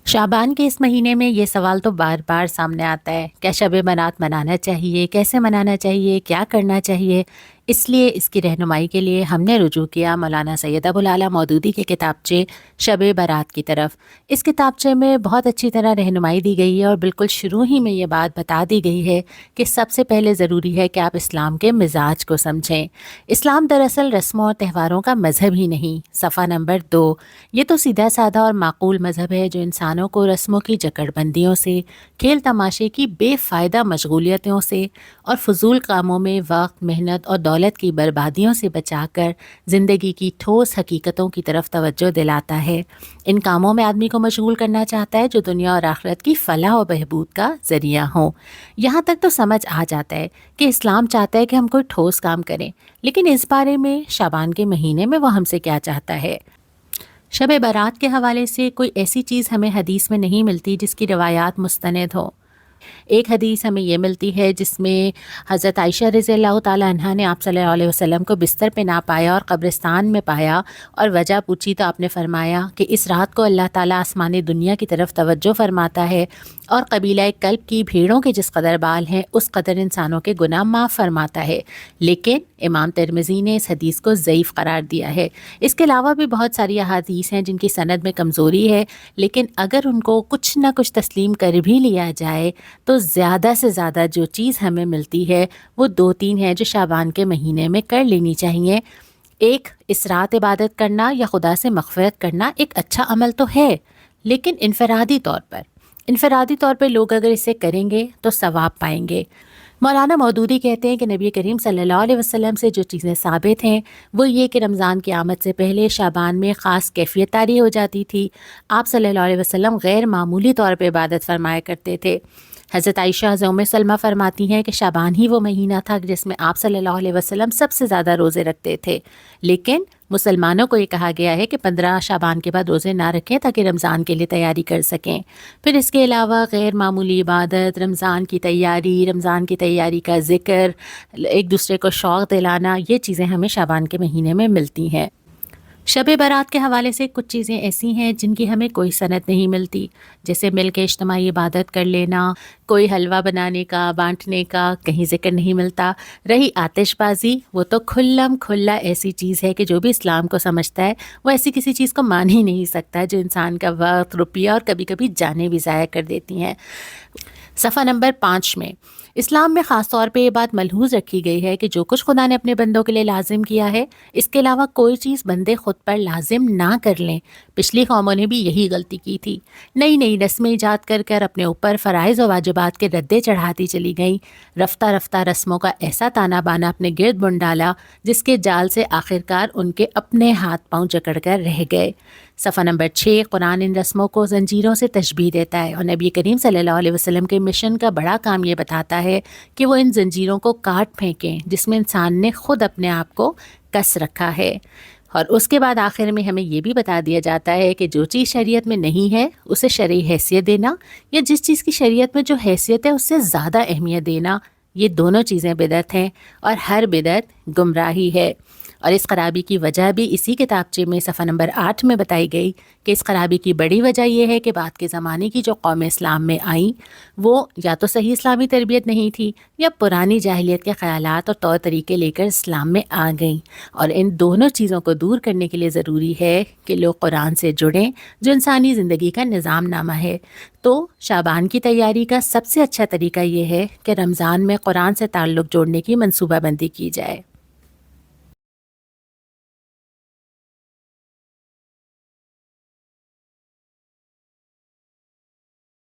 शाबान के इस महीने में ये सवाल तो बार बार सामने आता है, क्या शब बारात मनाना चाहिए, कैसे मनाना चाहिए, क्या करना चाहिए। इसलिए इसकी रहनुमाई के लिए हमने रुजू किया मौलाना सैयद अबुल आला मौदूदी के किताबचे शब बारात की तरफ। इस किताबचे में बहुत अच्छी तरह रहनुमाई दी गई है और बिल्कुल शुरू ही में ये बात बता दी गई है कि सबसे पहले ज़रूरी है कि आप इस्लाम के मिजाज को समझें। इस्लाम दरअसल रस्मों और त्योहारों का मज़हब ही नहीं। सफ़ा नंबर 2, ये तो सीधा साधा और माकूल मज़हब है जो इंसानों को रस्मों की जकड़बंदियों से, खेल तमाशे की बेफ़ायदा मशगूलियतों से और फजूल कामों में वक्त, मेहनत और दौलत की बर्बादियों से बचाकर ज़िंदगी की ठोस हकीकतों की तरफ तवज्जो दिलाता है। इन कामों में आदमी को मशगूल करना चाहता है जो दुनिया और आखिरत की फलाह और बहबूद का ज़रिया हो। यहाँ तक तो समझ आ जाता है कि इस्लाम चाहता है कि हम कोई ठोस काम करें, लेकिन इस बारे में शाबान के महीने में वो हमसे क्या चाहता है। शब बारात के हवाले से कोई ऐसी चीज़ हमें हदीस में नहीं मिलती जिसकी रवायात मुस्तनद हो। एक हदीस हमें ये मिलती है जिसमें हज़रत आयशा रज़ियल्लाहु ताला अन्हा ने आप सल्लल्लाहु अलैहि वसल्लम को बिस्तर पे ना पाया और कब्रिस्तान में पाया और वजह पूछी तो आपने फरमाया कि इस रात को अल्लाह ताला आसमान दुनिया की तरफ तवज्जो फरमाता है और कबीला कल्ब की भेड़ों के जिस कदर बाल हैं उस कदर इंसानों के गुनाह माफ़ फरमाता है। लेकिन इमाम तिरमिज़ी ने इस हदीस को ज़ईफ़ करार दिया है। इसके अलावा भी बहुत सारी अहादीस हैं जिनकी सनद में कमज़ोरी है, लेकिन अगर उनको कुछ ना कुछ तस्लीम कर भी लिया जाए तो ज़्यादा से ज़्यादा जो चीज़ हमें मिलती है वो 2-3 है जो शाबान के महीने में कर लेनी चाहिए। एक, इस रात इबादत करना या खुदा से मग़फ़िरत करना एक अच्छा अमल तो है, लेकिन इनफरादी तौर पे लोग अगर इसे करेंगे तो सवाब पाएंगे। मौलाना मौदूदी कहते हैं कि नबी करीम सल्लल्लाहु अलैहि वसल्लम से जो चीज़ें साबित हैं वो ये कि रमज़ान की आमद से पहले शाबान में ख़ास कैफियत तारी हो जाती थी। आप सल्लल्लाहु अलैहि वसल्लम गैर मामूली तौर पे इबादत फरमाया करते थे। हज़रत आयशा उम्मे सलमा फरमाती हैं कि शाबान ही वो महीना था जिसमें आप सल्लल्लाहु अलैहि वसल्लम सबसे ज़्यादा रोज़े रखते थे। लेकिन मुसलमानों को ये कहा गया है कि 15 शाबान के बाद रोज़े ना रखें ताकि रमज़ान के लिए तैयारी कर सकें। फिर इसके अलावा गैर मामूली इबादत, रमज़ान की तैयारी का ज़िक्र, एक दूसरे को शौक़ दिलाना, ये चीज़ें हमें शाबान के महीने में मिलती हैं। शब बारात के हवाले से कुछ चीज़ें ऐसी हैं जिनकी हमें कोई सनद नहीं मिलती, जैसे मिल के इज्तिमाई इबादत कर लेना, कोई हलवा बनाने का, बांटने का कहीं ज़िक्र नहीं मिलता। रही आतिशबाज़ी, वो तो खुल्लम खुल्ला ऐसी चीज़ है कि जो भी इस्लाम को समझता है वो ऐसी किसी चीज़ को मान ही नहीं सकता जो इंसान का वक्त, रुपया और कभी कभी जाने भी ज़ाया कर देती हैं। सफ़ा नंबर 5 में इस्लाम में ख़ास तौर पे ये बात मलहूज़ रखी गई है कि जो कुछ खुदा ने अपने बंदों के लिए लाजिम किया है, इसके अलावा कोई चीज़ बंदे खुद पर लाजिम ना कर लें। पिछली कौमों ने भी यही गलती की थी। नई नई रस्में ईजाद कर कर अपने ऊपर फ़राइज़ और वाजिबात के रद्दे चढ़ाती चली गईं। रफ्ता रफ्ता रस्मों का ऐसा ताना बाना अपने गिर्द बुन डाला जिसके जाल से आखिरकार उनके अपने हाथ पांव जकड़ कर रह गए। सफ़ा नंबर 6, कुरान इन रस्मों को ज़ंजीरों से तशबीह देता है और नबी करीम सल्लल्लाहु अलैहि वसल्लम के मिशन का बड़ा काम ये बताता है कि वो इन ज़ंजीरों को काट फेंकें जिसमें इंसान ने खुद अपने आप को कस रखा है। और उसके बाद आखिर में हमें ये भी बता दिया जाता है कि जो चीज़ शरीयत में नहीं है उसे शरई हैसियत देना, या जिस चीज़ की शरीयत में जो हैसियत है उससे ज़्यादा अहमियत देना, ये दोनों चीज़ें बिदअत हैं और हर बिदअत गुमराही है। और इस खराबी की वजह भी इसी किताबचे में सफ़ा नंबर 8 में बताई गई कि इस खराबी की बड़ी वजह यह है कि बाद के ज़माने की जो कौम इस्लाम में आई वो या तो सही इस्लामी तरबियत नहीं थी या पुरानी जाहिलियत के ख़यालात और तौर तरीके लेकर इस्लाम में आ गई। और इन दोनों चीज़ों को दूर करने के लिए ज़रूरी है कि लोग कुरान से जुड़ें जो इंसानी ज़िंदगी का निज़ाम नामा है। तो शाबान की तैयारी का सबसे अच्छा तरीका ये है कि रमज़ान में कुरान से ताल्लुक़ जोड़ने की मनसूबाबंदी की जाए।